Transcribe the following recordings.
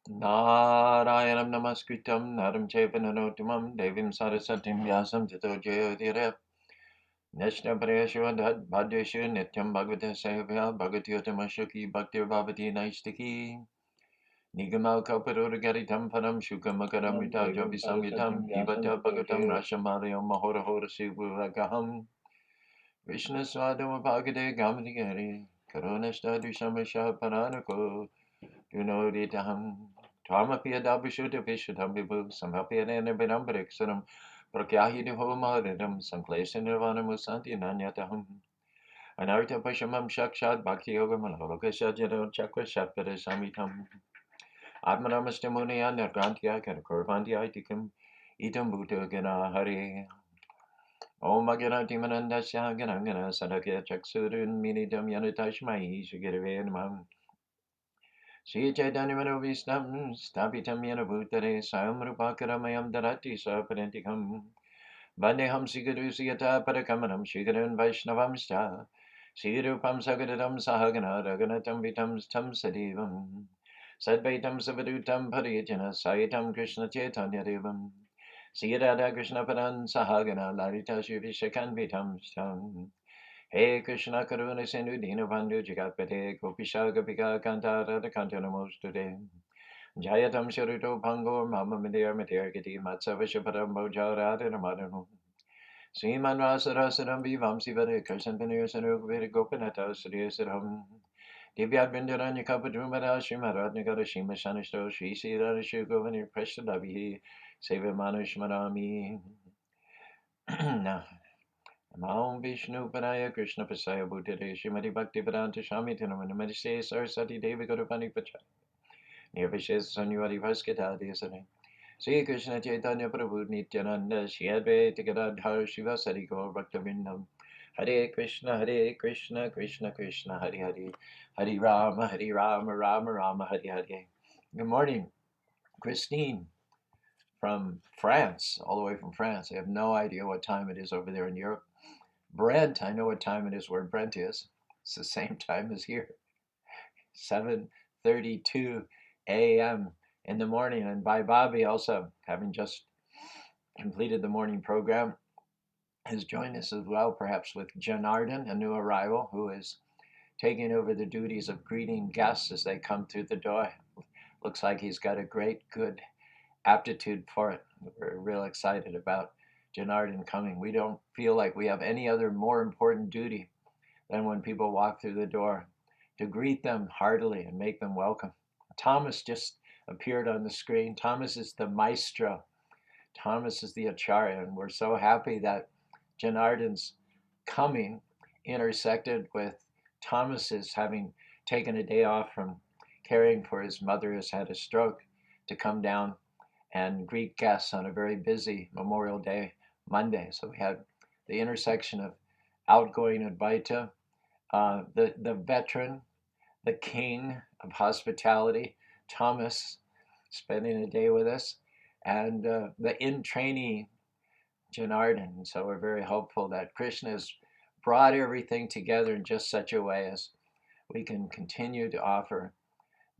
Narayanam namaskritam naram chaiva narotamam devim sarasatim vyasam tato jayodhira Nishna parayashu adhad bhadyashu nityam bhagavata sevya bhagavati utamashuki bhaktir bhavati naistiki Nigamal kalparuragaritam param shukam mita jobi samgitam pibata bhagavatam rashamadayam mahorahora sivagaham Krishna swadama bhagade gamadhigari karunashta dushamasha paranako Dunoditaham Dharmapia Dabhishuddha Vishuddham Vibhu Samhapyanana Vidambariksaram Prakyahidi Homaridam Sanklesa Nirvana Musanti Nanyataham Anartha Pashamam Shakshad Bhakti Yoga Malaloka Shajara Chakra Shatpada Samitam Atmanamaste Munaya Nirgantya Karakurvantya Itikam Itam Bhuta Gana Hari Om Agana Timananda Shaganangana Sadakya Chaksurun Minidam Yanatashmai Shigiravanamam Sri Chaitanya Manovistam Stapitam Yena Bhutare Sayam Rupakaramayam Darati Saparantikam Vandeham Sigadusiyata Parakamanam Shigaran Vaishnavamsta Sirupam Sagadam Sahagana Raganatam Vitam Tam Sadivam Sadvaitam Savadutam Pariyajana Saitam Krishna Chaitanya Devam Sirada Krishna Padan Sahagana Larita Shivishakan Vitam Stam Hey Krishna Karuna Sindhu Dinabandhu Jagatpate Gopisha Gopika Kanta Radha Kanta Namostude Jayatam Sharito Pango Mama Medir Medir Giti Matsavasha Param Boja Radha Namadanu Sriman Rasarasaram Vivam Sivare Karsan Panir Sanu Veda Gopinata Sriya Siram Divyat Bindaranya Kapadrumara Shrimarad Nagara Shima Shanishto Shri Sirada Shugovani Preshadabihi Seva Manushmarami Namo Vishnu Padaya Krishna Pasaya Bhutare Shrimati Bhakti Vedanta Swami Tinamana Madhise Sarasati Devi Gurupani Pacha Nirvishes Sanyuvari Vaskita Desane Sri Krishna Chaitanya Prabhu Nityananda Shri Advaita Gadadhar Shiva Sari Gaur Bhaktavindam Hare Krishna Krishna Krishna Hare Hare Hare Rama Rama Rama Hare Hare. Good morning, Christine from France, all the way from France. I have no idea what time it is over there in Europe. Brent, I know what time it is where Brent is. It's the same time as here, 7:32 a.m. in the morning. And Bhai Bobby, also having just completed the morning program, has joined us as well, perhaps with Janardhan, a new arrival, who is taking over the duties of greeting guests as they come through the door. Looks like he's got a good aptitude for it. We're real excited about Janardhan coming. We don't feel like we have any other more important duty than when people walk through the door to greet them heartily and make them welcome. Thomas just appeared on the screen. Thomas is the maestro. Thomas is the acharya, and we're so happy that Janardhan's coming intersected with Thomas's having taken a day off from caring for his mother who's had a stroke to come down and greet guests on a very busy Memorial Day Monday. So we had the intersection of outgoing Advaita, the veteran, the king of hospitality, Thomas, spending a day with us, and the in-trainee Janardhan. So we're very hopeful that Krishna has brought everything together in just such a way as we can continue to offer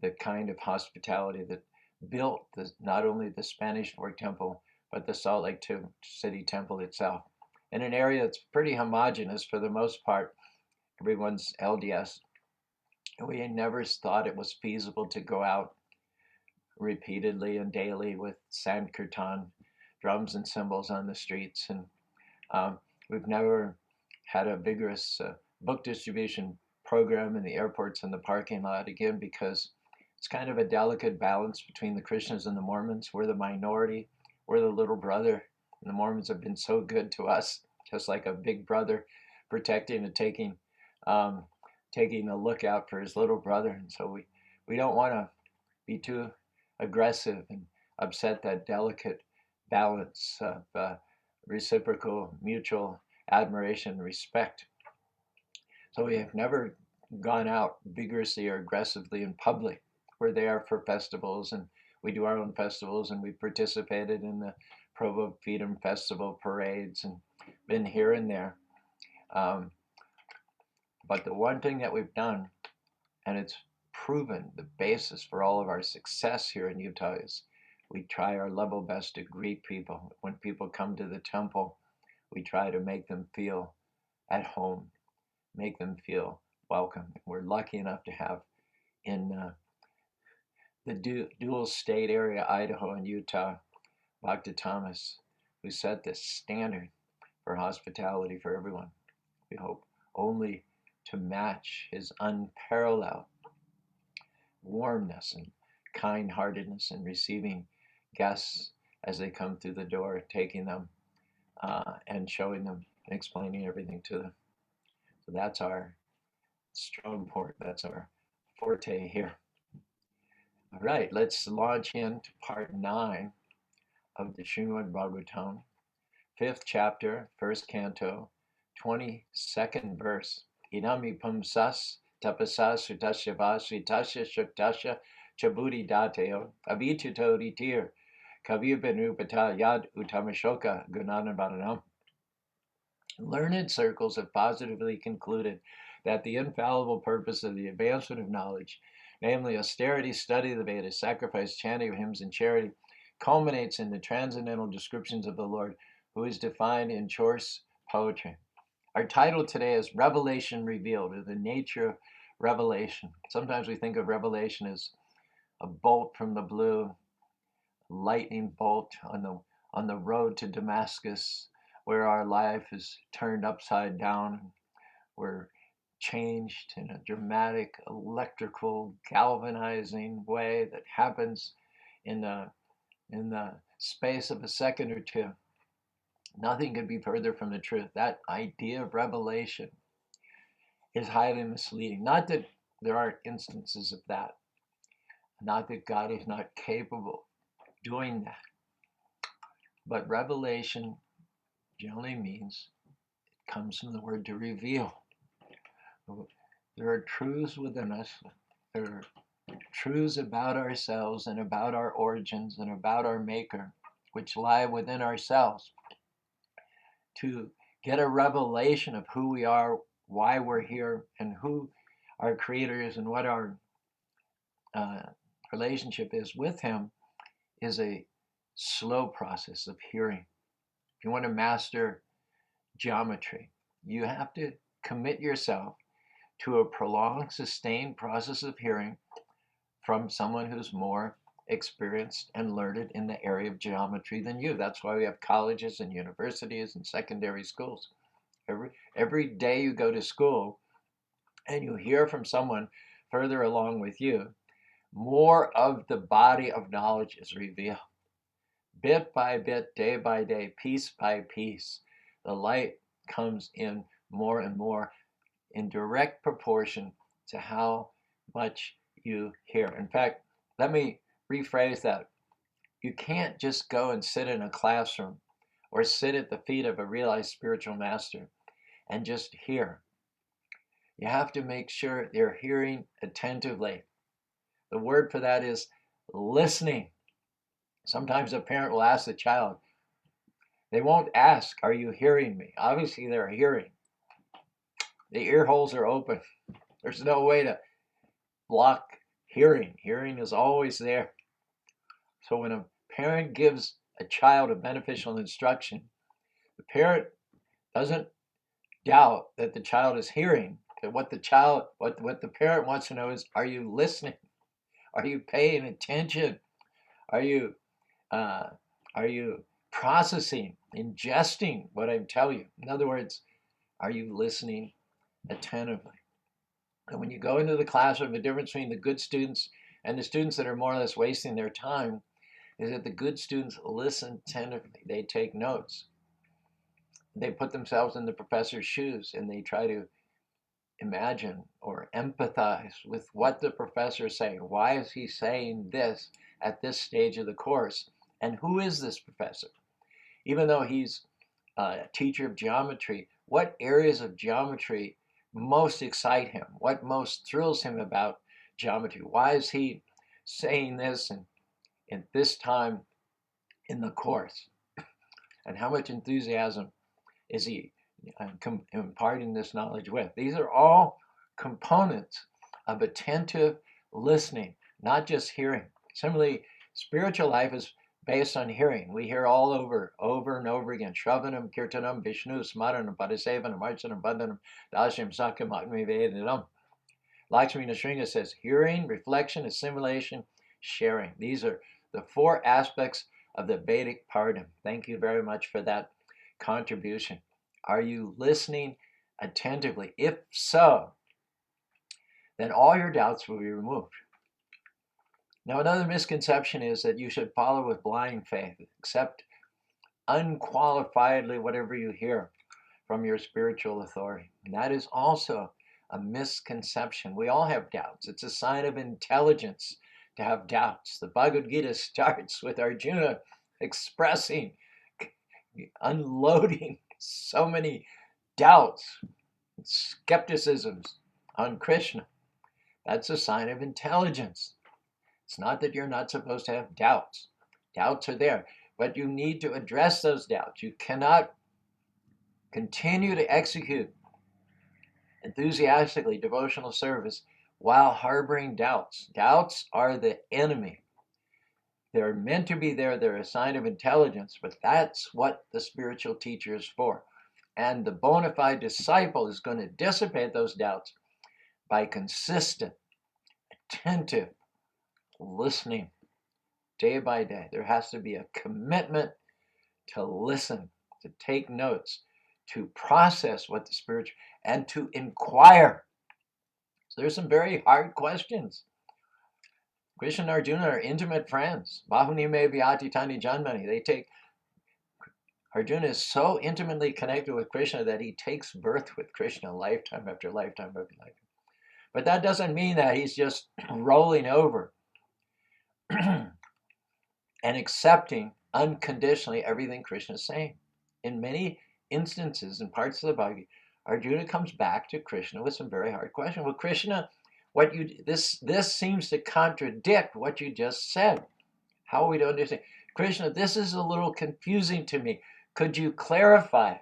the kind of hospitality that built not only the Spanish Fort Temple, but the Salt Lake City Temple itself. In an area that's pretty homogenous for the most part, everyone's LDS. We never thought it was feasible to go out repeatedly and daily with Sankirtan, drums and cymbals on the streets. And we've never had a vigorous book distribution program in the airports and the parking lot, again, because it's kind of a delicate balance between the Krishnas and the Mormons. We're the minority, we're the little brother, and the Mormons have been so good to us, just like a big brother protecting and taking a look out for his little brother. And so we don't want to be too aggressive and upset that delicate balance of reciprocal, mutual admiration and respect. So we have never gone out vigorously or aggressively in public. We're there for festivals, and we do our own festivals, and we participated in the Provo Freedom Festival parades and been here and there. But the one thing that we've done, and it's proven the basis for all of our success here in Utah is we try our level best to greet people. When people come to the temple, we try to make them feel at home, make them feel welcome. We're lucky enough to have in the dual state area, Idaho and Utah, Bhakti Thomas, who set the standard for hospitality for everyone. We hope only to match his unparalleled warmness and kind-heartedness in receiving guests as they come through the door, taking them and showing them and explaining everything to them. So that's our strong point. That's our forte here. All right, let's launch into part 9 of the Srimad Bhagavatam, 5th chapter, 1st canto, 22nd verse. Inami pumsas tapasas sutasya vasritasya shuktasya chabudi dateo avituto ritir kavibenupata yad utamashoka gunanabaranam. Learned circles have positively concluded that the infallible purpose of the advancement of knowledge, namely austerity, study of the Vedas, sacrifice, chanting of hymns, and charity, culminates in the transcendental descriptions of the Lord, who is defined in choice poetry. Our title today is Revelation Revealed, or the nature of revelation. Sometimes we think of revelation as a bolt from the blue, lightning bolt on the road to Damascus, where our life is turned upside down. We're changed in a dramatic, electrical, galvanizing way that happens in the space of a second or two. Nothing could be further from the truth. That idea of revelation is highly misleading. Not that there aren't instances of that. Not that God is not capable of doing that. But revelation generally means it comes from the word to reveal. There are truths within us. There are truths about ourselves and about our origins and about our maker, which lie within ourselves. To get a revelation of who we are, why we're here, and who our creator is, and what our relationship is with him, is a slow process of hearing. If you want to master geometry, you have to commit yourself to a prolonged, sustained process of hearing from someone who's more experienced and learned in the area of geometry than you. That's why we have colleges and universities and secondary schools. Every day you go to school and you hear from someone further along with you, more of the body of knowledge is revealed. Bit by bit, day by day, piece by piece, the light comes in more and more in direct proportion to how much you hear. In fact, let me rephrase that. You can't just go and sit in a classroom or sit at the feet of a realized spiritual master and just hear. You have to make sure they're hearing attentively. The word for that is listening. Sometimes a parent will ask the child, they won't ask, are you hearing me? Obviously they're hearing. The ear holes are open. There's no way to block hearing. Hearing is always there. So when a parent gives a child a beneficial instruction, the parent doesn't doubt that the child is hearing. That what the parent wants to know is, are you listening? Are you paying attention? Are you processing, ingesting what I'm telling you? In other words, are you listening attentively? And when you go into the classroom, the difference between the good students and the students that are more or less wasting their time is that the good students listen attentively. They take notes. They put themselves in the professor's shoes and they try to imagine or empathize with what the professor is saying. Why is he saying this at this stage of the course? And who is this professor? Even though he's a teacher of geometry, what areas of geometry most excite him? What most thrills him about geometry? Why is he saying this and at this time in the course? And how much enthusiasm is he imparting this knowledge with? These are all components of attentive listening, not just hearing. Similarly, spiritual life is based on hearing. We hear all over and over again. Shravanam, Kirtanam, Vishnu, Smaranam, Padasevanam, Archanam, Bandhanam, Dasham, Sakam, Agni, Vedanam. Lakshmi Nrsimha says hearing, reflection, assimilation, sharing. These are the four aspects of the Vedic paradigm. Thank you very much for that contribution. Are you listening attentively? If so, then all your doubts will be removed. Now, another misconception is that you should follow with blind faith, accept unqualifiedly whatever you hear from your spiritual authority. And that is also a misconception. We all have doubts. It's a sign of intelligence to have doubts. The Bhagavad Gita starts with Arjuna expressing, unloading so many doubts, skepticisms on Krishna. That's a sign of intelligence. It's not that you're not supposed to have doubts. Doubts are there, but you need to address those doubts. You cannot continue to execute enthusiastically devotional service while harboring doubts. Doubts are the enemy. They're meant to be there. They're a sign of intelligence, but that's what the spiritual teacher is for. And the bona fide disciple is going to dissipate those doubts by consistent, attentive listening day by day. There has to be a commitment to listen, to take notes, to process what the spiritual, and to inquire. So there's some very hard questions. Krishna and Arjuna are intimate friends. Bahuni me vyati tani janmani. Arjuna is so intimately connected with Krishna that he takes birth with Krishna lifetime after lifetime after lifetime. But that doesn't mean that he's just rolling over and accepting unconditionally everything Krishna is saying. In many instances and parts of the Bhagavad Gita, Arjuna comes back to Krishna with some very hard questions. Well, Krishna, this seems to contradict what you just said. How are we to understand? Krishna, this is a little confusing to me. Could you clarify?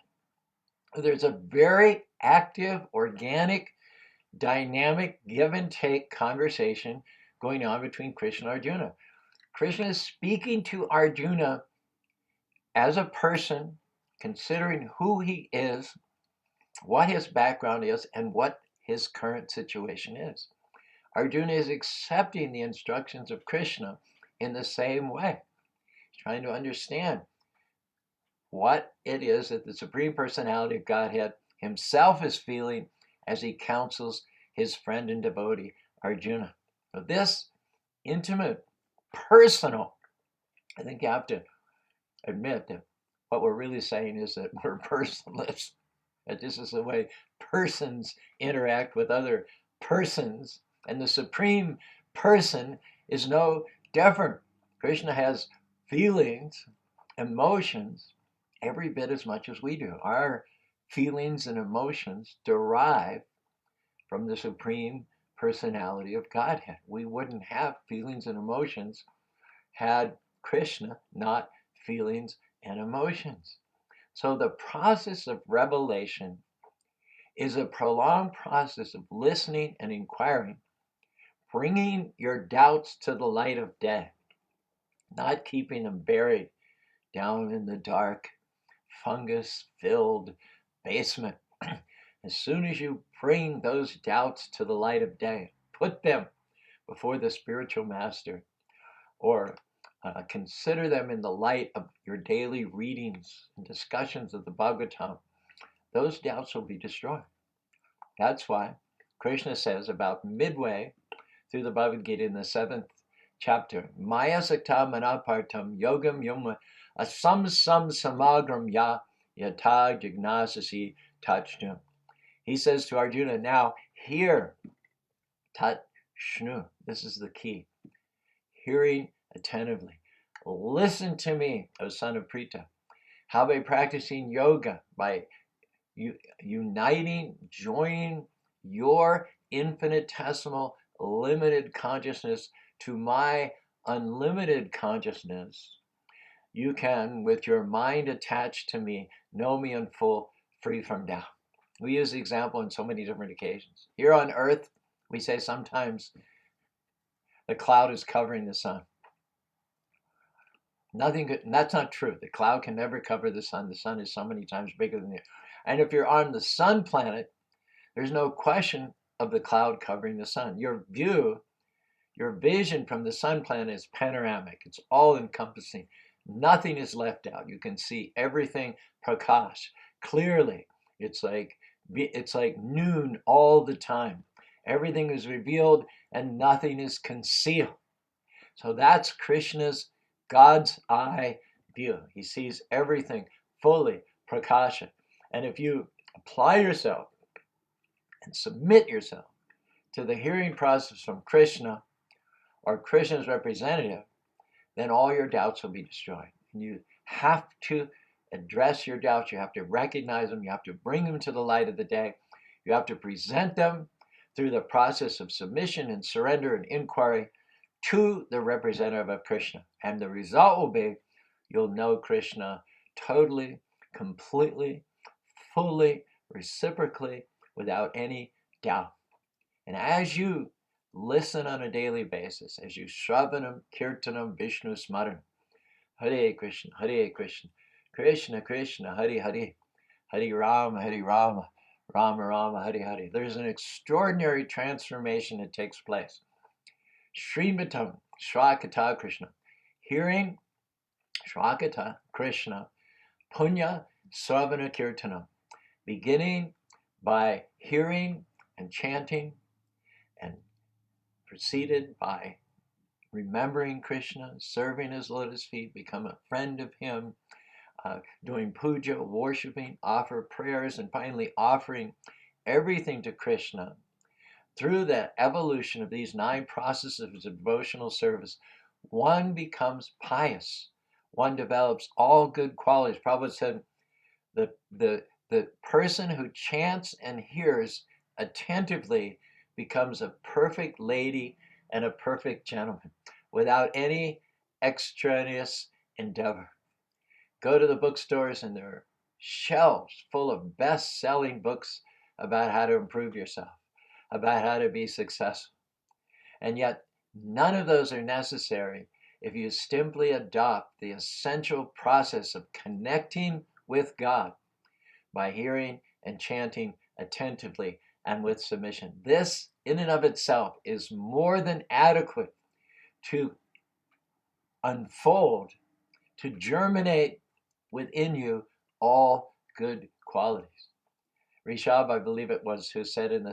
There's a very active, organic, dynamic, give and take conversation going on between Krishna and Arjuna. Krishna is speaking to Arjuna as a person, considering who he is, what his background is, and what his current situation is. Arjuna is accepting the instructions of Krishna in the same way. He's trying to understand what it is that the Supreme Personality of Godhead himself is feeling as he counsels his friend and devotee, Arjuna. So this intimate, personal, I think you have to admit that what we're really saying is that we're personless. That this is the way persons interact with other persons, and the Supreme Person is no different. Krishna has feelings, emotions, every bit as much as we do. Our feelings and emotions derive from the Supreme Personality of Godhead. We wouldn't have feelings and emotions had Krishna not feelings and emotions. So the process of revelation is a prolonged process of listening and inquiring, bringing your doubts to the light of day, not keeping them buried down in the dark, fungus-filled basement. As soon as you bring those doubts to the light of day, put them before the spiritual master, or consider them in the light of your daily readings and discussions of the Bhagavatam, those doubts will be destroyed. That's why Krishna says about midway through the Bhagavad Gita in the 7th chapter, Maya sakta manapartam yogam yoma asam samagram ya yata jignasasi touched. He says to Arjuna, now hear, tat shnu. This is the key. Hearing attentively. Listen to me, O son of Prita. How by practicing yoga, by uniting, joining your infinitesimal, limited consciousness to my unlimited consciousness, you can, with your mind attached to me, know me in full, free from doubt. We use the example on so many different occasions. Here on earth, we say sometimes the cloud is covering the sun. Nothing could, and that's not true. The cloud can never cover the sun. The sun is so many times bigger than you. And if you're on the sun planet, there's no question of the cloud covering the sun. Your vision from the sun planet is panoramic. It's all encompassing. Nothing is left out. You can see everything prakash clearly. It's like noon all the time. Everything is revealed and nothing is concealed. So that's Krishna's God's eye view. He sees everything fully, prakasha. And if you apply yourself and submit yourself to the hearing process from Krishna or Krishna's representative, then all your doubts will be destroyed. And you have to address your doubts. You have to recognize them. You have to bring them to the light of the day. You have to present them through the process of submission and surrender and inquiry to the representative of Krishna. And the result will be you'll know Krishna totally, completely, fully, reciprocally, without any doubt. And as you listen on a daily basis, as you Shravanam, Kirtanam, Vishnu Smaran, Hare Krishna, Krishna Krishna, Hare Hare, Hare Rama, Rama Rama, Hare Hare. There's an extraordinary transformation that takes place. Srimatam, Shrakata Krishna. Hearing Shrakata Krishna, Punya Sravana Kirtanam. Beginning by hearing and chanting, and preceded by remembering Krishna, serving his lotus feet, become a friend of him, doing puja, worshiping, offer prayers, and finally offering everything to Krishna. Through the evolution of these 9 processes of devotional service, one becomes pious. One develops all good qualities. Prabhupada said, the person who chants and hears attentively becomes a perfect lady and a perfect gentleman without any extraneous endeavor. Go to the bookstores and there are shelves full of best-selling books about how to improve yourself, about how to be successful. And yet, none of those are necessary if you simply adopt the essential process of connecting with God by hearing and chanting attentively and with submission. This, in and of itself, is more than adequate to unfold, to germinate within you all good qualities. Rishabh, I believe it was, who said in the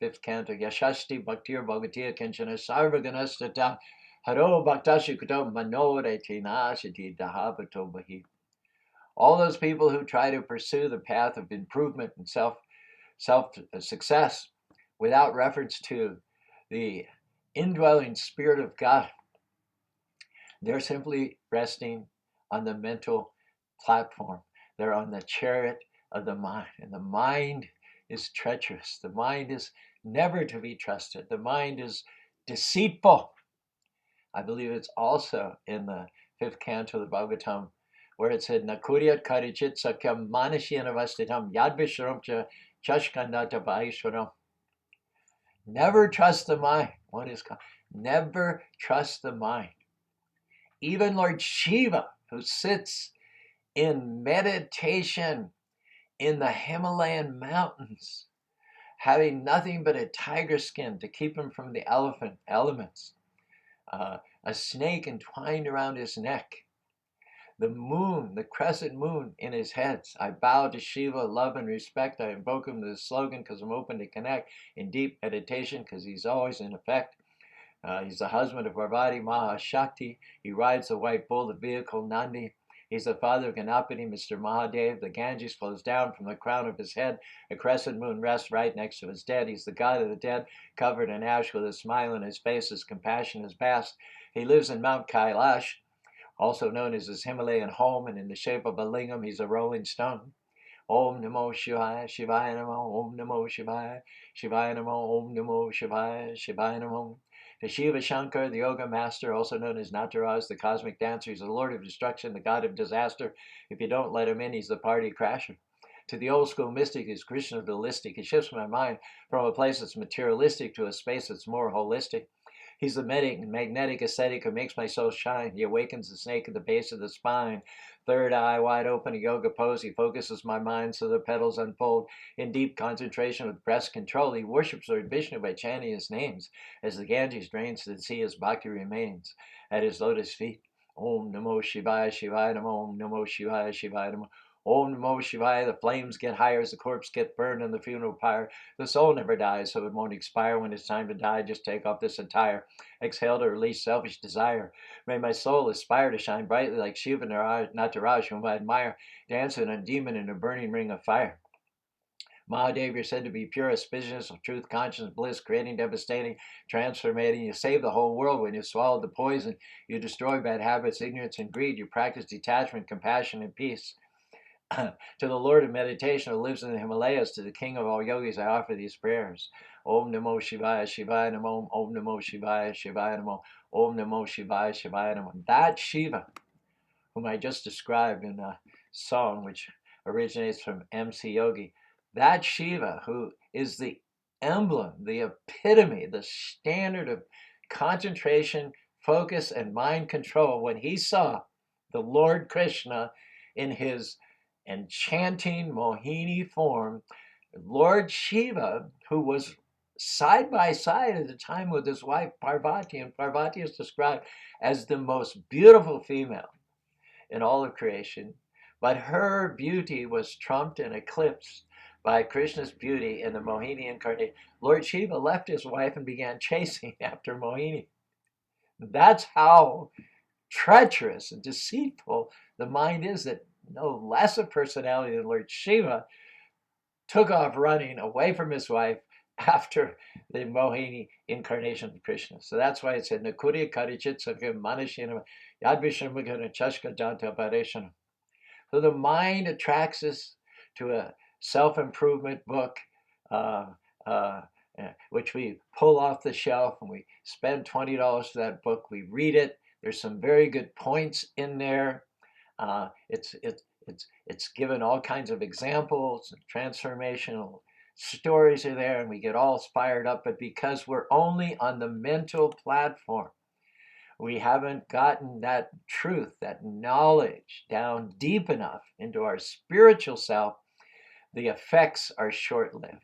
5th canto, Yashashti Bhaktir Bhagatiya Kinchana Sarvaganastata Haro Bhaktashi Kuto Manoreti Nashiti Dahavato Bahi. All those people who try to pursue the path of improvement and self success without reference to the indwelling Spirit of God, they're simply resting on the mental platform. They're on the chariot of the mind. And the mind is treacherous. The mind is never to be trusted. The mind is deceitful. I believe it's also in the 5th canto of the Bhagavatam, where it said, Nakuryat karichit sakyam manasyanavastitam yadvishramcha chashkandata bhaishwaram. Never trust the mind. What is called? Never trust the mind. Even Lord Shiva, who sits in meditation in the Himalayan mountains, having nothing but a tiger skin to keep him from the elements, a snake entwined around his neck, the moon, the crescent moon in his head. I bow to Shiva, love and respect. I invoke him to the slogan because I'm open to connect in deep meditation because he's always in effect. He's the husband of Parvati Mahashakti. He rides the white bull, the vehicle Nandi. He's the father of Ganapati, Mr. Mahadev. The Ganges flows down from the crown of his head. A crescent moon rests right next to his dead. He's the god of the dead, covered in ash with a smile on his face. His compassion is vast. He lives in Mount Kailash, also known as his Himalayan home, and in the shape of a lingam, he's a rolling stone. Om Namo Shivaya, Shivaya Namo, Om Namo Shivaya, Shivaya Namo, Om Namo Shivaya, Shivaya Namo. To Shiva Shankar, the yoga master, also known as Nataraj, the cosmic dancer, he's the lord of destruction, the god of disaster. If you don't let him in, he's the party crasher. To the old school mystic, he's Krishna dualistic. He shifts my mind from a place that's materialistic to a space that's more holistic. He's the magnetic ascetic who makes my soul shine. He awakens the snake at the base of the spine. Third eye wide open, a yoga pose. He focuses my mind so the petals unfold. In deep concentration with breath control, he worships Lord Vishnu by chanting his names. As the Ganges drains to the sea, his bhakti remains at his lotus feet. Om Namo Shivaya Shivaya Namo. Om Namo Shivaya Shivaya Namo. Om Namo Shivaya. The flames get higher as the corpse gets burned in the funeral pyre. The soul never dies, so it won't expire. When it's time to die, just take off this attire. Exhale to release selfish desire. May my soul aspire to shine brightly like Shiva Nataraj, whom I admire, dancing a demon in a burning ring of fire. Mahadev, you're said to be pure auspiciousness of truth, conscience, bliss, creating, devastating, transformating. You save the whole world when you swallow the poison. You destroy bad habits, ignorance, and greed. You practice detachment, compassion, and peace. To the Lord of meditation who lives in the Himalayas, to the King of all yogis, I offer these prayers. Om Namo Shivaya Shivaya Namo. Om Namo Shivaya Shivaya Namo. Om Namo Shivaya Shivaya Namo. That Shiva, whom I just described in a song which originates from MC Yogi, that Shiva who is the emblem, the epitome, the standard of concentration, focus, and mind control, when he saw the Lord Krishna in his enchanting Mohini form, Lord Shiva, who was side by side at the time with his wife Parvati, and Parvati is described as the most beautiful female in all of creation, but her beauty was trumped and eclipsed by Krishna's beauty in the Mohini incarnation. Lord Shiva left his wife and began chasing after Mohini. That's how treacherous and deceitful the mind is, that no less a personality than Lord Shiva took off running away from his wife after the Mohini incarnation of Krishna. So that's why it said, Nakuri Karichit Sakhim Manashina Yadvishamagana Chashka Janta Pareshana. So the mind attracts us to a self-improvement book, uh, uh, which we pull off the shelf, and we spend $20 for that book. We read it. There's some very good points in there. It's given all kinds of examples and transformational stories are there, and we get all fired up. But because we're only on the mental platform, we haven't gotten that truth, that knowledge down deep enough into our spiritual self, the effects are short-lived.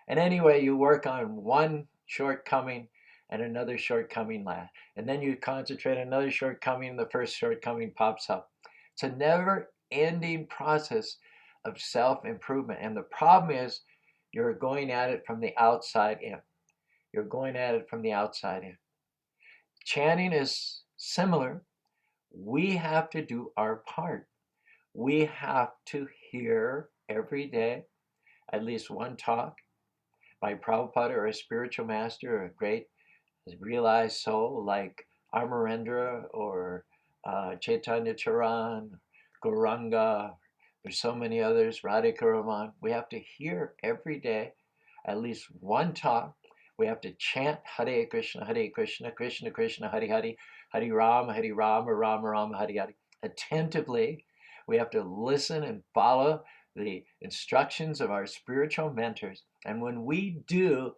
And anyway, you work on one shortcoming and another shortcoming last. And then you concentrate on another shortcoming, the first shortcoming pops up. It's a never-ending process of self-improvement. And the problem is you're going at it from the outside in. You're going at it from the outside in. Chanting is similar. We have to do our part. We have to hear every day at least one talk by Prabhupada or a spiritual master or a great realized soul like Amarendra or Chaitanya Charan, Gauranga. There's so many others, Radhika Raman. We have to hear every day at least one talk. We have to chant Hare Krishna, Krishna Krishna, Hare Hare, Hare Rama, Rama Rama, Hare Hare. Attentively, we have to listen and follow the instructions of our spiritual mentors. And when we do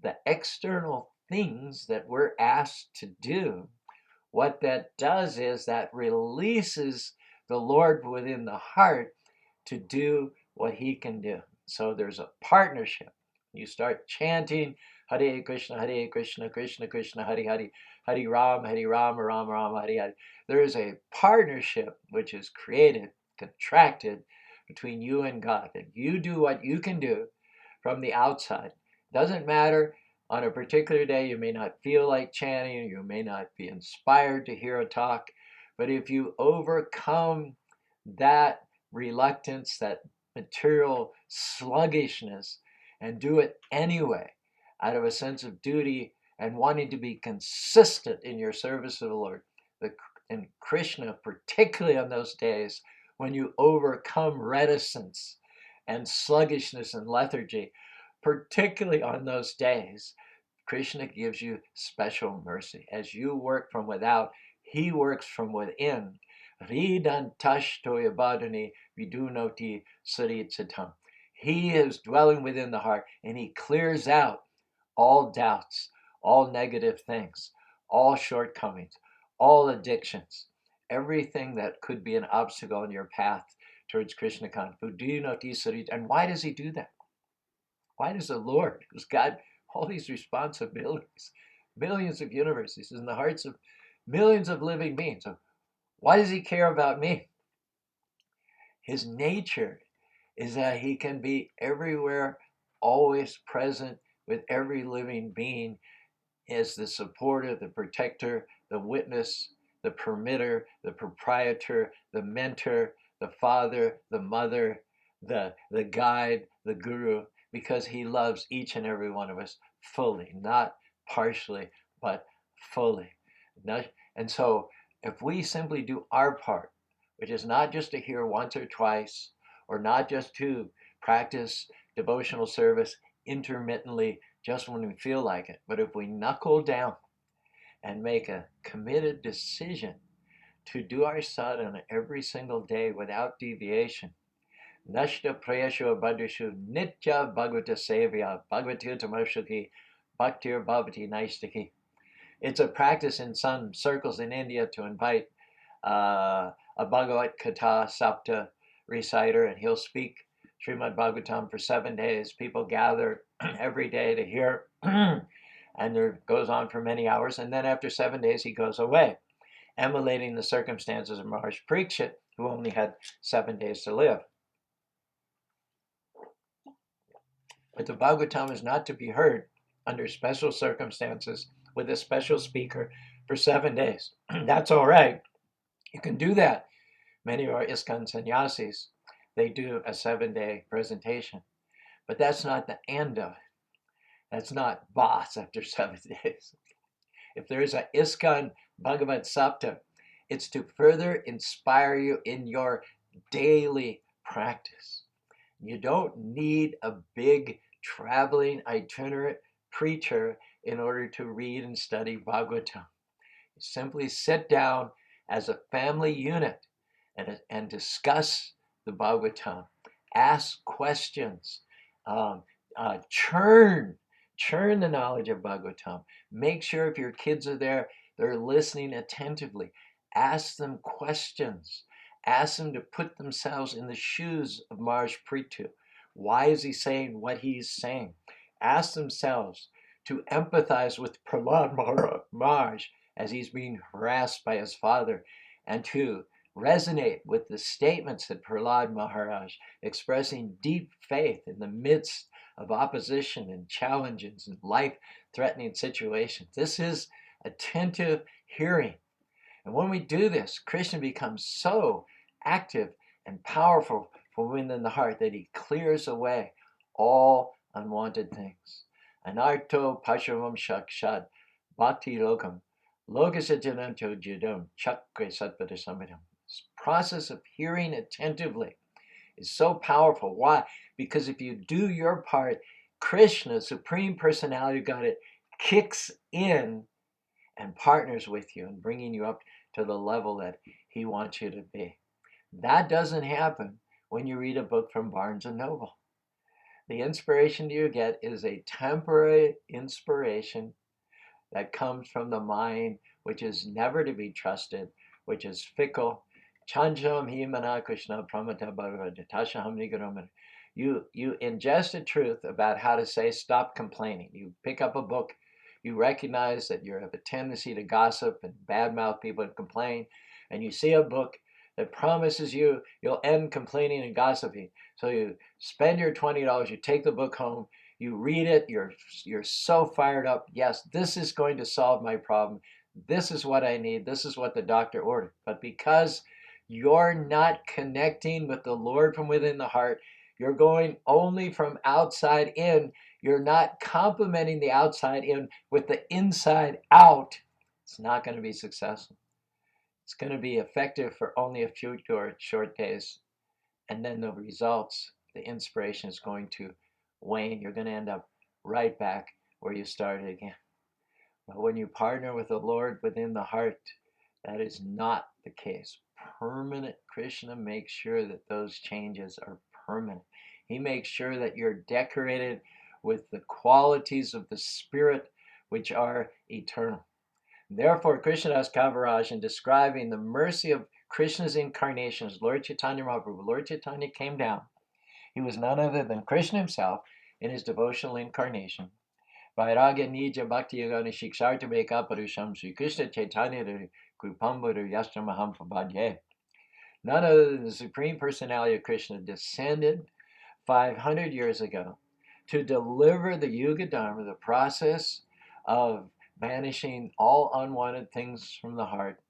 the external things that we're asked to do, what that does is that releases the Lord within the heart to do what he can do. So there's a partnership. You start chanting Hare Krishna, Krishna Krishna, Hare Hare, Hare Rama, Rama Rama, Hare Hare. There is a partnership which is created, contracted between you and God, that you do what you can do from the outside. Doesn't matter, on a particular day you may not feel like chanting, you may not be inspired to hear a talk, but if you overcome that reluctance, that material sluggishness, and do it anyway out of a sense of duty and wanting to be consistent in your service of the Lord, and Krishna, particularly on those days when you overcome reticence and sluggishness and lethargy, particularly on those days, Krishna gives you special mercy. As you work from without, he works from within. Ridantashtoyabadani vidunoti saritsatam. He is dwelling within the heart, and he clears out all doubts, all negative things, all shortcomings, all addictions, everything that could be an obstacle in your path towards Krishna consciousness. And why does he do that? Why does the Lord, who's got all these responsibilities, millions of universes in the hearts of millions of living beings, so why does he care about me? His nature is that he can be everywhere, always present with every living being as the supporter, the protector, the witness, the permitter, the proprietor, the mentor, the father, the mother, the guide, the guru, because he loves each and every one of us fully, not partially, but fully. And so if we simply do our part, which is not just to hear once or twice, or not just to practice devotional service intermittently just when we feel like it, but if we knuckle down and make a committed decision to do our sadhana every single day without deviation, Nashta Prayashu Badrishu Nitya Bhagavata Sevya Bhagavati Tamashuki Bhaktir Bhavati Naistaki. It's a practice in some circles in India to invite a Bhagavad Gita Sapta reciter, and he'll speak Srimad Bhagavatam for 7 days. People gather every day to hear, and there goes on for many hours. And then after 7 days, he goes away, emulating the circumstances of Maharaj Parikshit, who only had 7 days to live. But the Bhagavatam is not to be heard under special circumstances with a special speaker for 7 days. That's all right. You can do that. Many of our ISKCON sannyasis, they do a 7-day presentation. But that's not the end of it. That's not boss after 7 days. If there is a ISKCON Bhagavad Sapta, it's to further inspire you in your daily practice. You don't need a big traveling itinerant preacher in order to read and study Bhagavatam. You simply sit down as a family unit and discuss the Bhagavatam. Ask questions. Churn the knowledge of Bhagavatam. Make sure if your kids are there, they're listening attentively. Ask them questions. Ask them to put themselves in the shoes of Maharaj Prithu. Why is he saying what he's saying? Ask themselves to empathize with Prahlad Maharaj as he's being harassed by his father, and to resonate with the statements that Prahlad Maharaj, expressing deep faith in the midst of opposition and challenges and life-threatening situations. This is attentive hearing. And when we do this, Krishna becomes so active and powerful from within the heart that he clears away all unwanted things. Anarto Pashavam Shakshat Bhakti Lokam Lokasajananto Jidam Chakre Satpata Samhidam. This process of hearing attentively is so powerful. Why? Because if you do your part, Krishna, Supreme Personality of Godhead, kicks in and partners with you in bringing you up to the level that he wants you to be. That doesn't happen when you read a book from Barnes & Noble. The inspiration you get is a temporary inspiration that comes from the mind, which is never to be trusted, which is fickle. Chancham himana Krishna pramata bhagavata tashaham nigaramana. You ingest a truth about how to say stop complaining. You pick up a book, you recognize that you have a tendency to gossip and badmouth people and complain, and you see a book that promises you'll end complaining and gossiping. So you spend your $20, you take the book home, you read it, you're so fired up. Yes, this is going to solve my problem. This is what I need. This is what the doctor ordered. But because you're not connecting with the Lord from within the heart, you're going only from outside in. You're not complementing the outside in with the inside out. It's not going to be successful. It's going to be effective for only a few short days. And then the results, the inspiration is going to wane. You're going to end up right back where you started again. But when you partner with the Lord within the heart, that is not the case. Permanent. Krishna makes sure that those changes are permanent. He makes sure that you're decorated with the qualities of the Spirit which are eternal. Therefore, Krishnadas Kaviraj, in describing the mercy of Krishna's incarnations, Lord Chaitanya Mahaprabhu, Lord Chaitanya came down. He was none other than Krishna himself in his devotional incarnation. Vairagya Nija Bhakti Yoga Shiksharta Beka Parusham Sri Krishna Chaitanya Krupamburu Yastramaham Prabhadye. None other than the Supreme Personality of Krishna descended 500 years ago to deliver the Yuga Dharma, the process of banishing all unwanted things from the heart,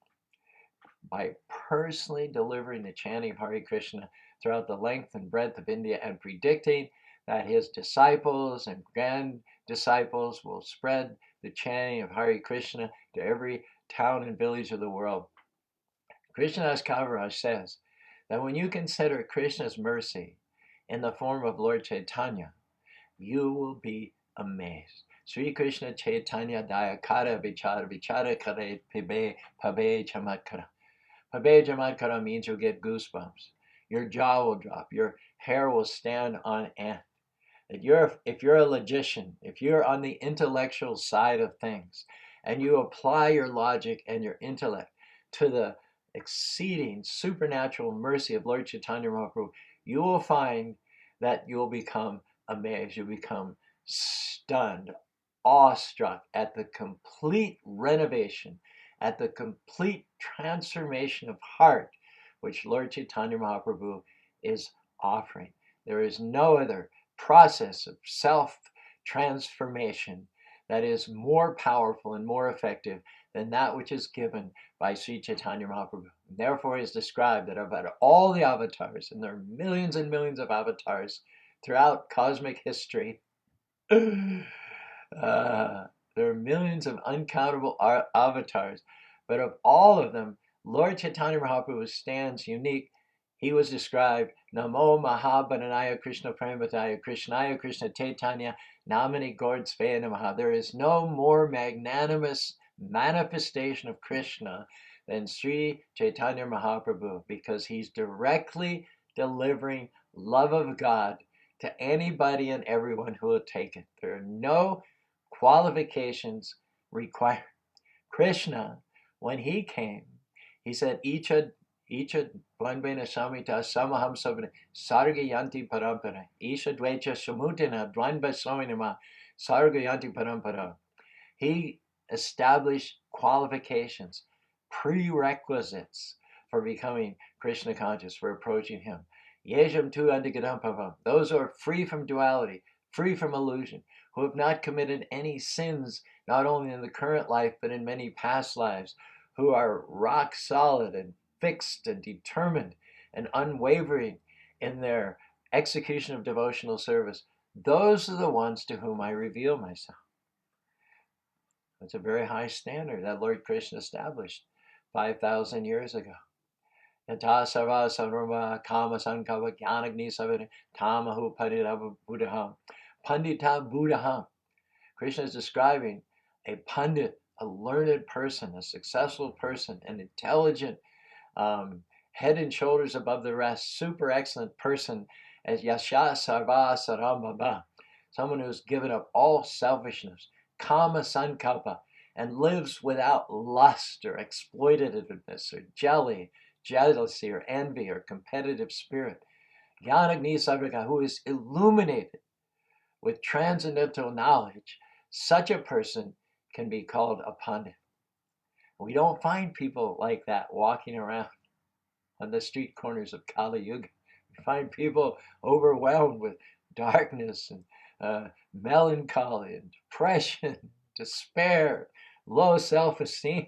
by personally delivering the chanting of Hare Krishna throughout the length and breadth of India and predicting that his disciples and grand disciples will spread the chanting of Hare Krishna to every town and village of the world. Krishnadas Kaviraj says that when you consider Krishna's mercy in the form of Lord Chaitanya, you will be amazed. Sri Krishna Chaitanya Dayakara Vichara Vichara Kare Pibe Pabe Chamatkara. Pabe Chamatkara means you'll get goosebumps. Your jaw will drop. Your hair will stand on end. If you're a logician, if you're on the intellectual side of things, and you apply your logic and your intellect to the exceeding supernatural mercy of Lord Chaitanya Mahaprabhu, you will find that you'll become amazed. You'll become stunned, awestruck at the complete renovation, at the complete transformation of heart which Lord Chaitanya Mahaprabhu is offering. There is no other process of self-transformation that is more powerful and more effective than that which is given by Sri Chaitanya Mahaprabhu. Therefore, it is described that about all the avatars, and there are millions and millions of avatars throughout cosmic history, there are millions of uncountable avatars, but of all of them, Lord Chaitanya Mahaprabhu stands unique. He was described, Namo Mahabharanaya Krishna Premataya Krishnaya Krishna Chaitanya Namani Gordsvaya Namaha. There is no more magnanimous manifestation of Krishna than Sri Chaitanya Mahaprabhu, because he's directly delivering love of God to anybody and everyone who will take it. There are no qualifications required. Krishna, when he came, he said, Icha Dvanbena Samita Samaham Sabna Sarga Yanti Parampara. Isha Dvecha Samutina Dvanba Saminama Sarga Yanti Parampara. He established qualifications, prerequisites for becoming Krishna conscious, for approaching him. Yejam tu antigadampavam. Those who are free from duality, free from illusion, who have not committed any sins, not only in the current life, but in many past lives, who are rock solid and fixed and determined and unwavering in their execution of devotional service. Those are the ones to whom I reveal myself. It's a very high standard that Lord Krishna established 5,000 years ago. Yata sarva sarva kama sankava jnanagni savana tamahu pandita buddhaham. Pandita buddhaham. Krishna is describing a pandit, a learned person, a successful person, an intelligent, head and shoulders above the rest, super excellent person as Yasha Sarva Sarambhava, someone who's given up all selfishness, kama sankalpa, and lives without lust or exploitativeness or jealousy or envy or competitive spirit. Jnanagni Savrika, who is illuminated with transcendental knowledge, such a person can be called a pandit. We don't find people like that walking around on the street corners of Kali Yuga. We find people overwhelmed with darkness and melancholy and depression, despair, low self-esteem.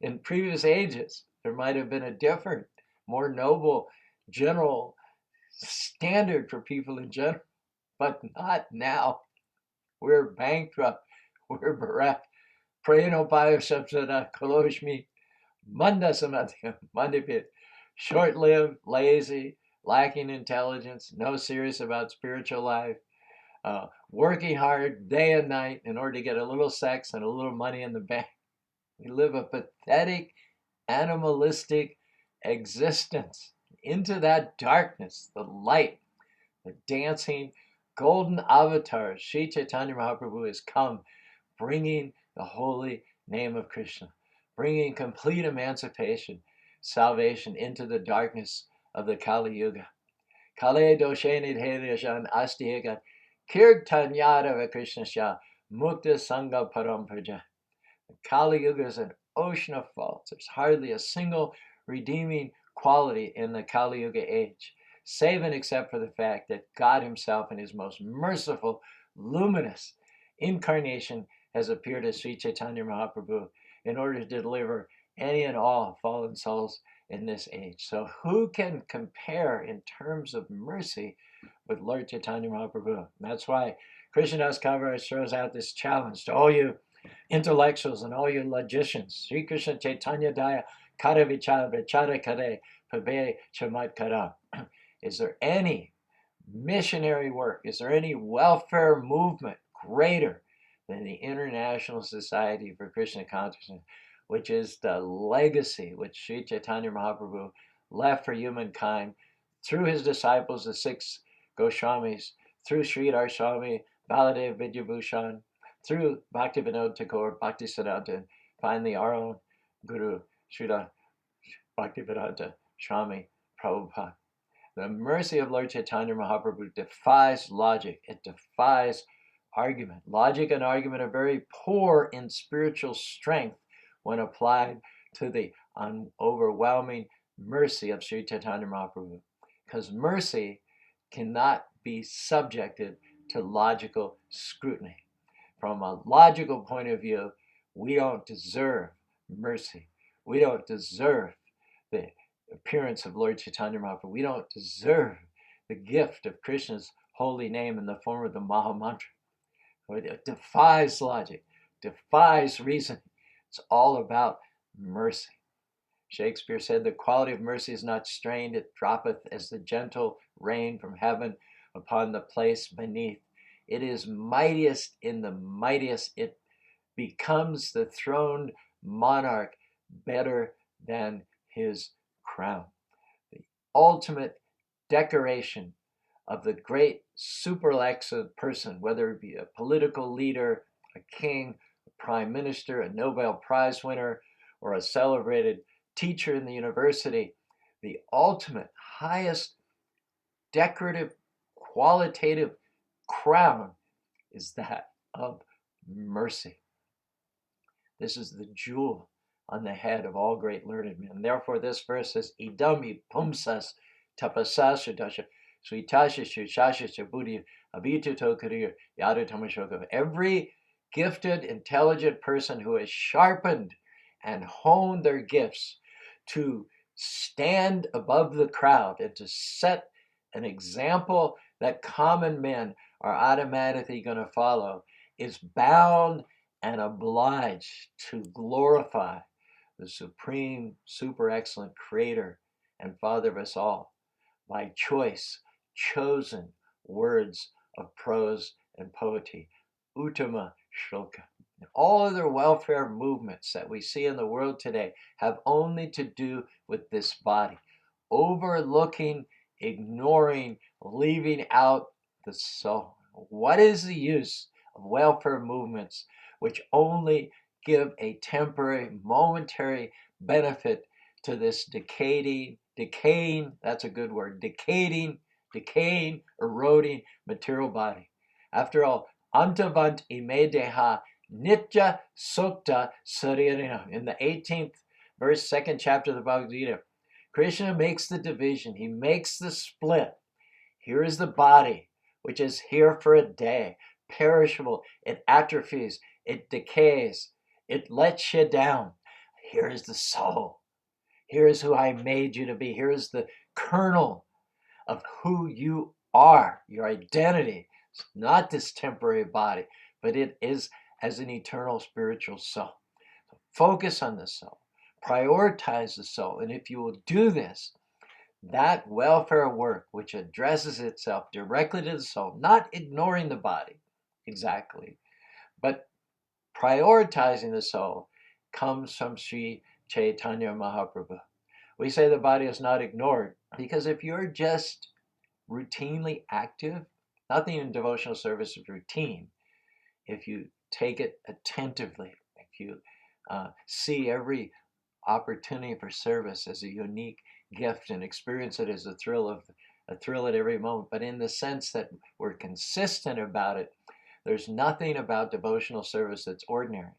In previous ages, there might have been a different, more noble, general standard for people in general, but not now. We're bankrupt. We're bereft. Prayinopaya Shabsada Koloshmi Manda Samadhyam Mandipit. Short-lived, lazy, lacking intelligence, no serious about spiritual life, working hard day and night in order to get a little sex and a little money in the bank. We live a pathetic, animalistic existence. Into that darkness, the light, the dancing, golden avatar, Sri Chaitanya Mahaprabhu has come, bringing the holy name of Krishna, bringing complete emancipation, salvation into the darkness of the Kali Yuga. Kale doshenid hedeshan astihegat kirtanyadava Krishna Shah mukta sangha parampraja. Kali Yuga is an ocean of faults. There's hardly a single redeeming quality in the Kali Yuga age, save and except for the fact that God himself in his most merciful, luminous incarnation has appeared as Sri Chaitanya Mahaprabhu in order to deliver any and all fallen souls in this age. So who can compare in terms of mercy with Lord Chaitanya Mahaprabhu? And that's why Krishnadas Kaviraj throws out this challenge to all you intellectuals and all you logicians. Sri Krishna Chaitanya Daya Kara Vichara Vichara Kare Pabe Chamatkara. Is there any missionary work? Is there any welfare movement greater than the International Society for Krishna Consciousness, which is the legacy which Sri Chaitanya Mahaprabhu left for humankind through his disciples, the 6 Goswamis, through Sridhar Swami, Baladev Vidyabhushan, through Bhaktivinoda Thakur, Bhaktisiddhanta, and finally our own Guru, Srila Bhaktivedanta Swami Prabhupada. The mercy of Lord Chaitanya Mahaprabhu defies logic. It defies argument. Logic and argument are very poor in spiritual strength when applied to the overwhelming mercy of Sri Chaitanya Mahaprabhu. Because mercy cannot be subjected to logical scrutiny. From a logical point of view, we don't deserve mercy. We don't deserve the appearance of Lord Chaitanya Mahaprabhu. We don't deserve the gift of Krishna's holy name in the form of the Maha Mantra. It defies logic, defies reason. It's all about mercy. Shakespeare said, the quality of mercy is not strained, it droppeth as the gentle rain from heaven upon the place beneath. It is mightiest in the mightiest. It becomes the throned monarch better than his crown. The ultimate decoration of the great super-excellent person, whether it be a political leader, a king, a prime minister, a Nobel Prize winner, or a celebrated teacher in the university, the ultimate, highest decorative, qualitative crown is that of mercy. This is the jewel on the head of all great learned men. Therefore, this verse says, idami pumsas tapasasudasha sritasha shushasha buddhi abhituto karir yadutamashoka. Every gifted, intelligent person who has sharpened and honed their gifts to stand above the crowd and to set an example that common men are automatically going to follow is bound and obliged to glorify the supreme, super excellent creator and father of us all by choice, chosen words of prose and poetry, Uttama Shloka. All other welfare movements that we see in the world today have only to do with this body, overlooking, ignoring, leaving out the soul. What is the use of welfare movements which only give a temporary, momentary benefit to this decaying, that's a good word, decaying, eroding material body? After all, antavant ime deha nitya sukta saririna. In the 18th verse, 2nd chapter of the Bhagavad Gita, Krishna makes the division. He makes the split. Here is the body, which is here for a day, perishable. It atrophies. It decays. It lets you down. Here is the soul. Here is who I made you to be. Here is the kernel of who you are, your identity. It's not this temporary body, but it is as an eternal spiritual soul. So focus on the soul. Prioritize the soul. And if you will do this, that welfare work, which addresses itself directly to the soul, not ignoring the body exactly, but prioritizing the soul, comes from Sri Chaitanya Mahaprabhu. We say the body is not ignored because if you're just routinely active, nothing in devotional service is routine. If you take it attentively, if you see every opportunity for service as a unique gift and experience it as a thrill at every moment, but in the sense that we're consistent about it, there's nothing about devotional service that's ordinary.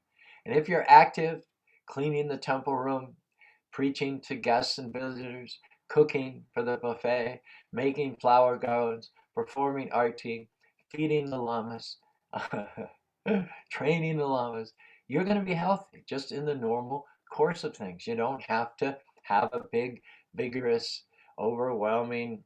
And if you're active, cleaning the temple room, preaching to guests and visitors, cooking for the buffet, making flower gardens, performing arti, feeding the lamas, training the lamas, you're going to be healthy just in the normal course of things. You don't have to have a big, vigorous, overwhelming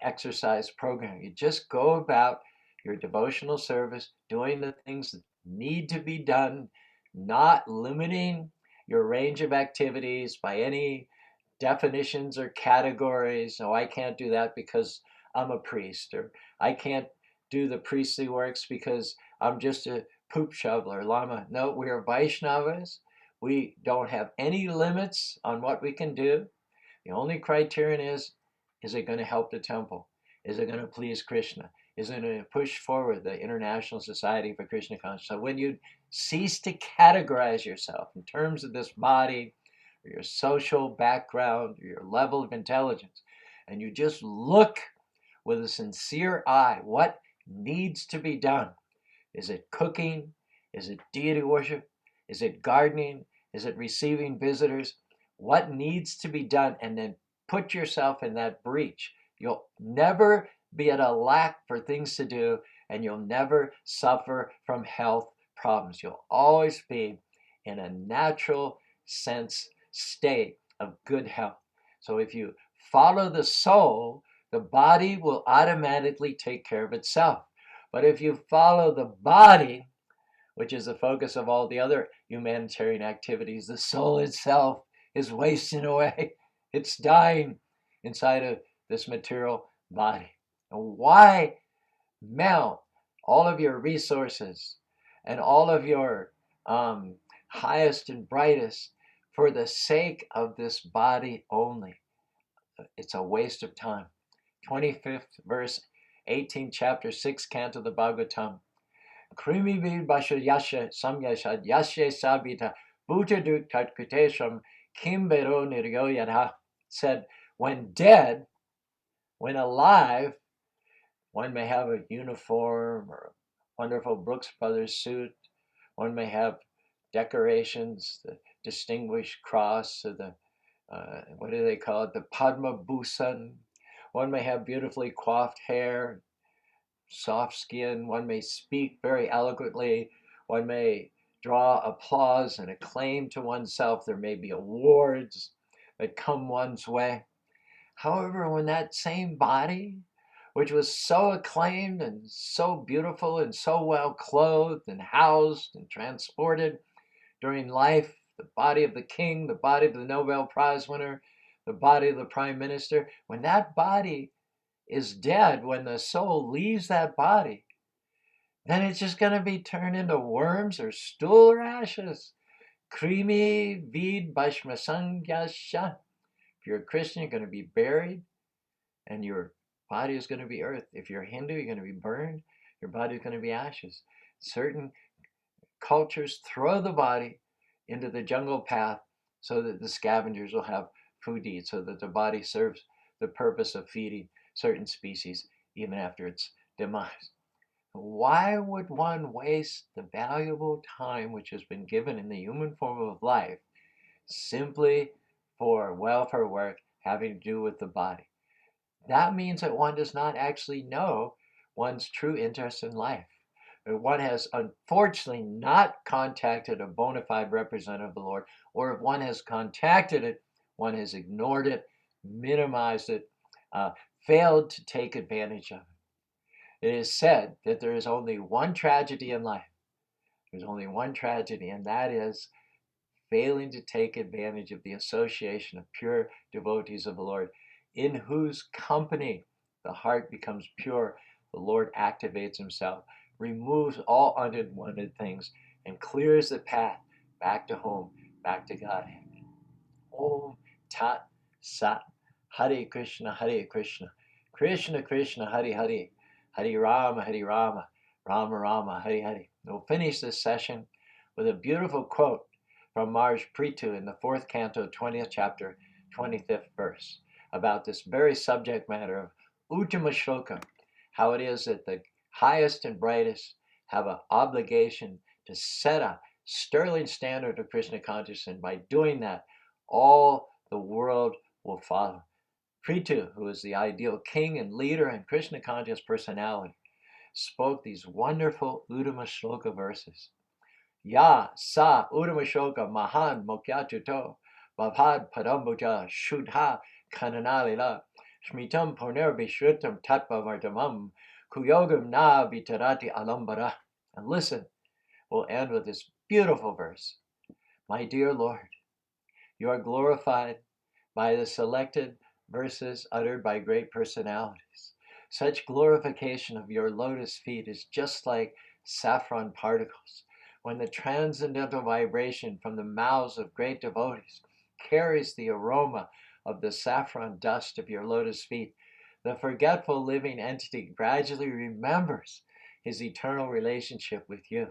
exercise program. You just go about your devotional service, doing the things that need to be done, not limiting your range of activities by any definitions or categories. No, I can't do that because I'm a priest, or I can't do the priestly works because I'm just a poop shoveler, lama. No, we are Vaishnavas. We don't have any limits on what we can do. The only criterion is it going to help the temple? Is it going to please Krishna? Is it going to push forward the International Society for Krishna Consciousness? So when you cease to categorize yourself in terms of this body, or your social background, or your level of intelligence, and you just look with a sincere eye, what needs to be done? Is it cooking? Is it deity worship? Is it gardening? Is it receiving visitors? What needs to be done? And then put yourself in that breach. You'll never be at a lack for things to do, and you'll never suffer from health problems. You'll always be in a natural sense state of good health. So if you follow the soul, the body will automatically take care of itself. But if you follow the body, which is the focus of all the other humanitarian activities, the soul itself is wasting away. It's dying inside of this material body. And why mount all of your resources and all of your highest and brightest for the sake of this body only? It's a waste of time. 25th verse, 18th chapter, 6th canto of the Bhagavatam. Krimi vid basha yasha samyashad yashe sabita bhutaduk tatkritesham kimbero niryoyadha, said, when dead, when alive, one may have a uniform or a wonderful Brooks Brothers suit. One may have decorations, the Distinguished Cross, or the, what do they call it, the Padma Bhusan. One may have beautifully coiffed hair, soft skin. One may speak very eloquently. One may draw applause and acclaim to oneself. There may be awards that come one's way. However, when that same body, which was so acclaimed and so beautiful and so well clothed and housed and transported during life, the body of the king, the body of the Nobel Prize winner, the body of the prime minister, when that body is dead, when the soul leaves that body, then it's just going to be turned into worms or stool or ashes. Krimi vid bhashmasangyasha. If you're a Christian, you're going to be buried, and your body is going to be earth. If you're a Hindu, you're going to be burned. Your body is going to be ashes. Certain cultures throw the body into the jungle path so that the scavengers will have food to eat, so that the body serves the purpose of feeding certain species even after its demise. Why would one waste the valuable time which has been given in the human form of life simply for welfare work having to do with the body? That means that one does not actually know one's true interest in life. One has unfortunately not contacted a bona fide representative of the Lord, or if one has contacted it, one has ignored it, minimized it, failed to take advantage of it. It is said that there is only one tragedy in life. There's only one tragedy, and that is failing to take advantage of the association of pure devotees of the Lord, in whose company the heart becomes pure. The Lord activates himself, removes all unwanted things, and clears the path back to home, back to God. Om Tat Sat. Hare Krishna, Krishna Krishna, Hare Hare, Hare Rama, Rama Rama, Hari Hari. We'll finish this session with a beautiful quote from Mars Prithu in the 4th canto, 20th chapter, 25th verse, about this very subject matter of Uttama Shloka, how it is that the highest and brightest have an obligation to set a sterling standard of Krishna consciousness, and by doing that, all the world will follow. Prithu, who is the ideal king and leader and Krishna conscious personality, spoke these wonderful Uttama Shloka verses. Ya sa Uttama Shloka mahan mokyachuto bhavad padambuja shudha kananalila shmitam poner bishrutam tatva vartamam kuyogam na vitarati alambara. And listen, we'll end with this beautiful verse. My dear Lord, you are glorified by the selected verses uttered by great personalities. Such glorification of your lotus feet is just like saffron particles. When the transcendental vibration from the mouths of great devotees carries the aroma of the saffron dust of your lotus feet, the forgetful living entity gradually remembers his eternal relationship with you.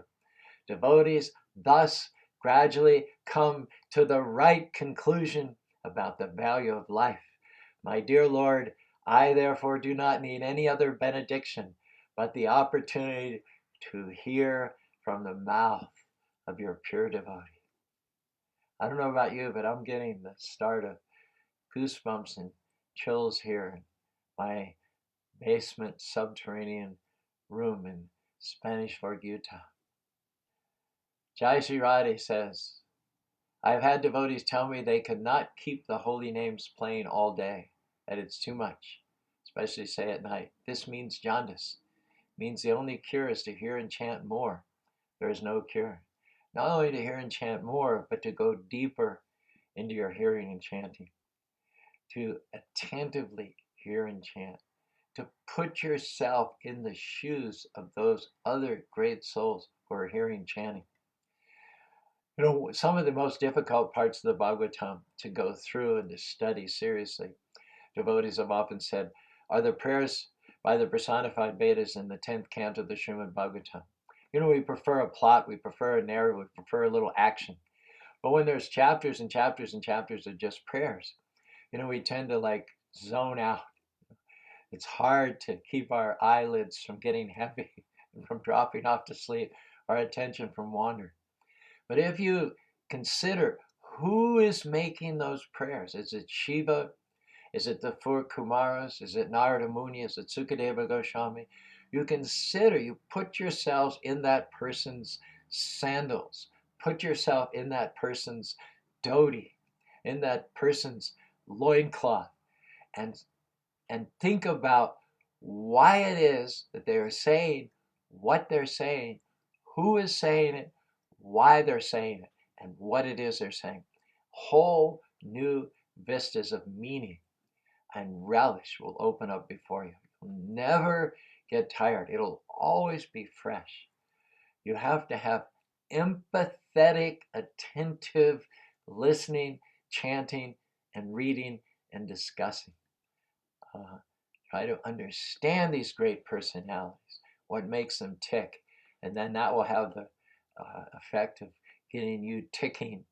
Devotees thus gradually come to the right conclusion about the value of life. My dear Lord, I therefore do not need any other benediction but the opportunity to hear from the mouth of your pure devotee. I don't know about you, but I'm getting the start of goosebumps and chills here in my basement subterranean room in Spanish Fort, Utah. Jai Shri Radhe says, I've had devotees tell me they could not keep the holy names playing all day, that it's too much, especially say at night. This means jaundice. It means the only cure is to hear and chant more. There is no cure. Not only to hear and chant more, but to go deeper into your hearing and chanting. To attentively hear and chant. To put yourself in the shoes of those other great souls who are hearing and chanting. You know, some of the most difficult parts of the Bhagavatam to go through and to study seriously, devotees have often said, are the prayers by the personified Vedas in the 10th canto of the Srimad Bhagavatam. You know, we prefer a plot, we prefer a narrative, we prefer a little action. But when there's chapters and chapters and chapters of just prayers, you know, we tend to like zone out. It's hard to keep our eyelids from getting heavy and from dropping off to sleep, our attention from wandering. But if you consider who is making those prayers, is it Shiva? Is it the 4 Kumaras? Is it Narada Muni? Is it Sukadeva Goswami? You consider, you put yourselves in that person's sandals, put yourself in that person's dhoti, in that person's loincloth, and think about why it is that they are saying what they're saying, who is saying it, why they're saying it, and what it is they're saying. Whole new vistas of meaning and relish will open up before you. You'll never get tired. It'll always be fresh. You have to have empathetic, attentive listening, chanting, and reading and discussing. Try to understand these great personalities, what makes them tick, and then that will have the effect of getting you ticking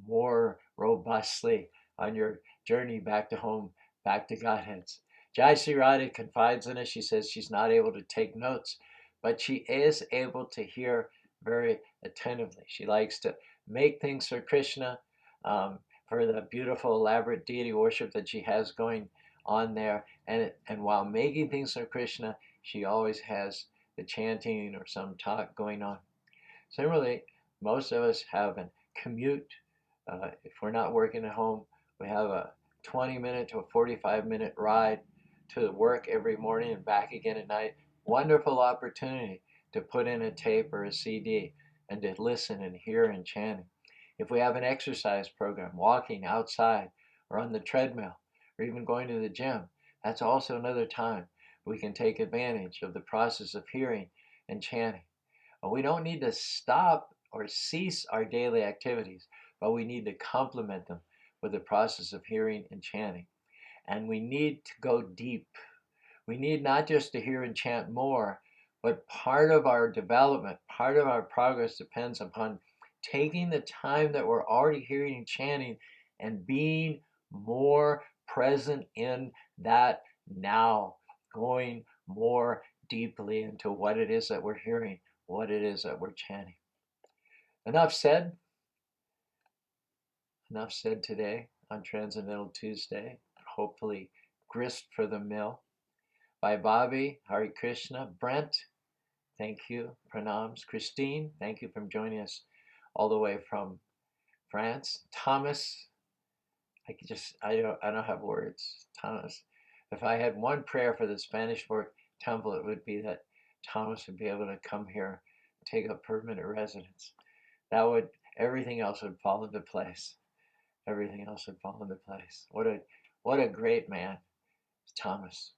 more robustly on your journey back to home, back to Godheads. Jai Shri Radha confides in us. She says she's not able to take notes, but she is able to hear very attentively. She likes to make things for Krishna, for the beautiful, elaborate deity worship that she has going on there. And while making things for Krishna, she always has the chanting or some talk going on. Similarly, most of us have a commute. If we're not working at home, we have a 20-minute to a 45-minute ride to work every morning and back again at night. Wonderful opportunity to put in a tape or a CD and to listen and hear and chanting. If we have an exercise program, walking outside or on the treadmill or even going to the gym, that's also another time we can take advantage of the process of hearing and chanting. We don't need to stop or cease our daily activities, but we need to complement them with the process of hearing and chanting. And we need to go deep. We need not just to hear and chant more, But part of our development, part of our progress depends upon taking the time that we're already hearing and chanting and being more present in that now, going more deeply into what it is that we're hearing, what it is that we're chanting. Enough said. Enough said today on Transcendental Tuesday. Hopefully grist for the mill. By Bobby, Hare Krishna, Brent, thank you. Pranams. Christine, thank you for joining us all the way from France. Thomas, I don't have words. Thomas, if I had one prayer for the Spanish Fork Temple, it would be that Thomas would be able to come here, take up permanent residence. Everything else would fall into place. Everything else would fall into place. What a great man, Thomas.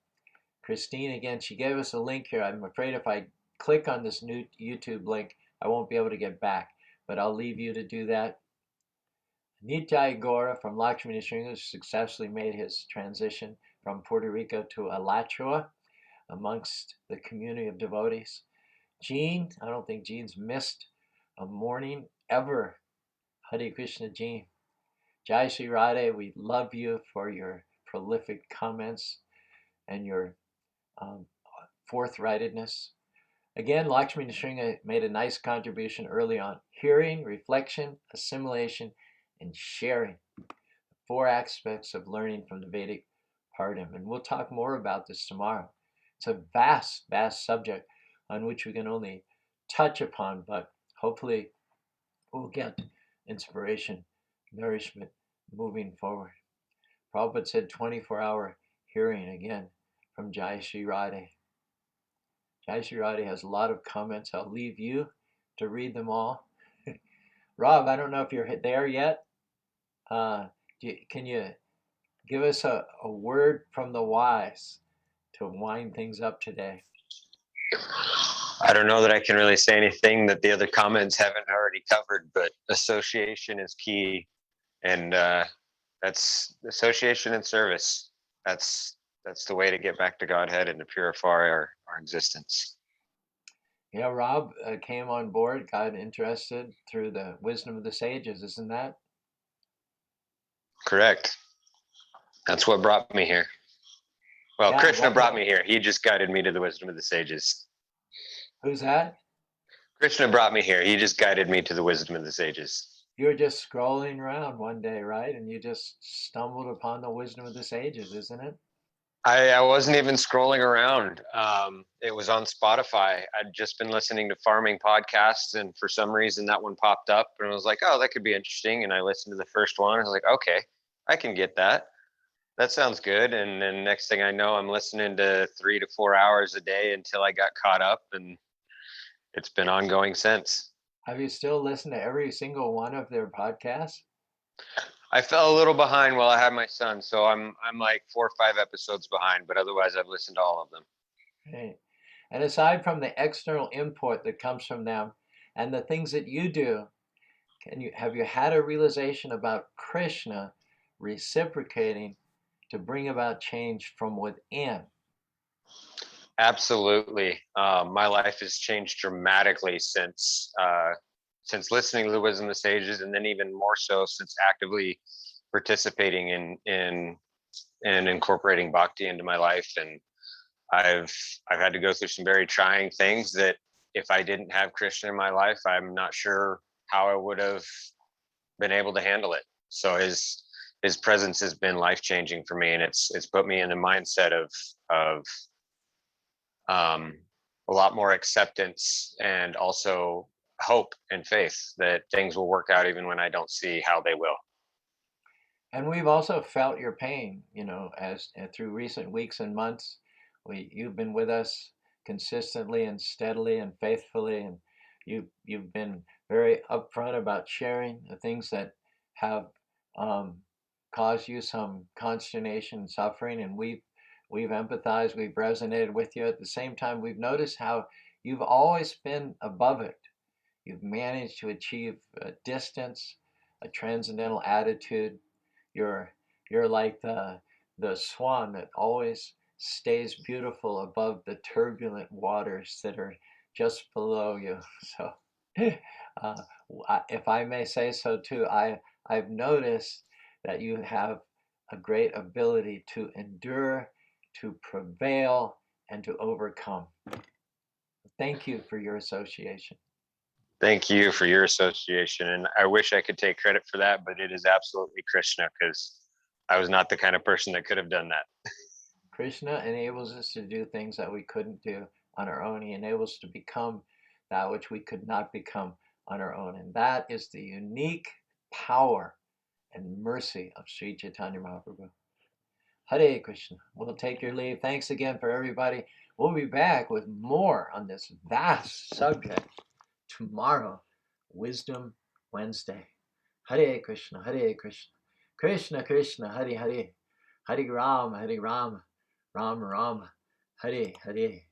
Christine, again, she gave us a link here. I'm afraid if I click on this new YouTube link, I won't be able to get back, but I'll leave you to do that. Nitai Gora from Lakshmi Nisringa successfully made his transition from Puerto Rico to Alachua amongst the community of devotees. Jean, I don't think Jean's missed a morning ever. Hare Krishna, Jean. Jai Shri Radhe, we love you for your prolific comments and your forthrightedness. Again, Lakshmi Nisringa made a nice contribution early on. Hearing, reflection, assimilation, and sharing. 4 aspects of learning from the Vedic paradigm. And we'll talk more about this tomorrow. It's a vast, vast subject on which we can only touch upon, but hopefully we'll get inspiration, nourishment moving forward. Prabhupada said 24-hour hearing again from Jai Shri Radhe. Jai Shri Radhe has a lot of comments. I'll leave you to read them all. Rob, I don't know if you're there yet. Can you give us a word from the wise to wind things up today? I don't know that I can really say anything that the other comments haven't already covered, but association is key, and that's association and service. That's the way to get back to Godhead and to purify our existence. Yeah, Rob came on board, got interested through the wisdom of the sages, isn't that? Correct. That's what brought me here. Well, yeah, Krishna brought me here. He just guided me to the wisdom of the sages. Who's that? Krishna brought me here. He just guided me to the wisdom of the sages. You were just scrolling around one day, right? And you just stumbled upon the wisdom of the sages, isn't it? I wasn't even scrolling around. It was on Spotify. I'd just been listening to farming podcasts, and for some reason that one popped up, and I was like, oh, that could be interesting. And I listened to the first one. I was like, okay, I can get that. That sounds good. And then next thing I know, I'm listening to 3 to 4 hours a day until I got caught up, and it's been ongoing since. Have you still listened to every single one of their podcasts? I fell a little behind while I had my son, so I'm like 4 or 5 episodes behind, but otherwise I've listened to all of them. Right. And aside from the external input that comes from them and the things that you do, have you had a realization about Krishna reciprocating to bring about change from within? Absolutely. My life has changed dramatically since listening to the wisdom of the sages, and then even more so since actively participating in incorporating bhakti into my life. And I've had to go through some very trying things that if I didn't have Krishna in my life, I'm not sure how I would have been able to handle it. So his presence has been life-changing for me, and it's put me in a mindset of a lot more acceptance and also hope and faith that things will work out even when I don't see how they will. And we've also felt your pain, as through recent weeks and months. You've been with us consistently and steadily and faithfully, and you've been very upfront about sharing the things that have caused you some consternation and suffering, and we've empathized, we've resonated with you. At the same time, we've noticed how you've always been above it. You've managed to achieve a distance, a transcendental attitude. You're like the swan that always stays beautiful above the turbulent waters that are just below you. So, if I may say so too, I've noticed that you have a great ability to endure, to prevail, and to overcome. Thank you for your association. Thank you for your association. And I wish I could take credit for that, but it is absolutely Krishna, because I was not the kind of person that could have done that. Krishna enables us to do things that we couldn't do on our own. He enables us to become that which we could not become on our own. And that is the unique power and mercy of Sri Chaitanya Mahaprabhu. Hare Krishna. We'll take your leave. Thanks again for everybody. We'll be back with more on this vast subject tomorrow, Wisdom Wednesday. Hare Krishna, Hare Krishna, Krishna Krishna, Hare Hare, Hare Rama, Hare Rama, Rama Rama, Hare Hare.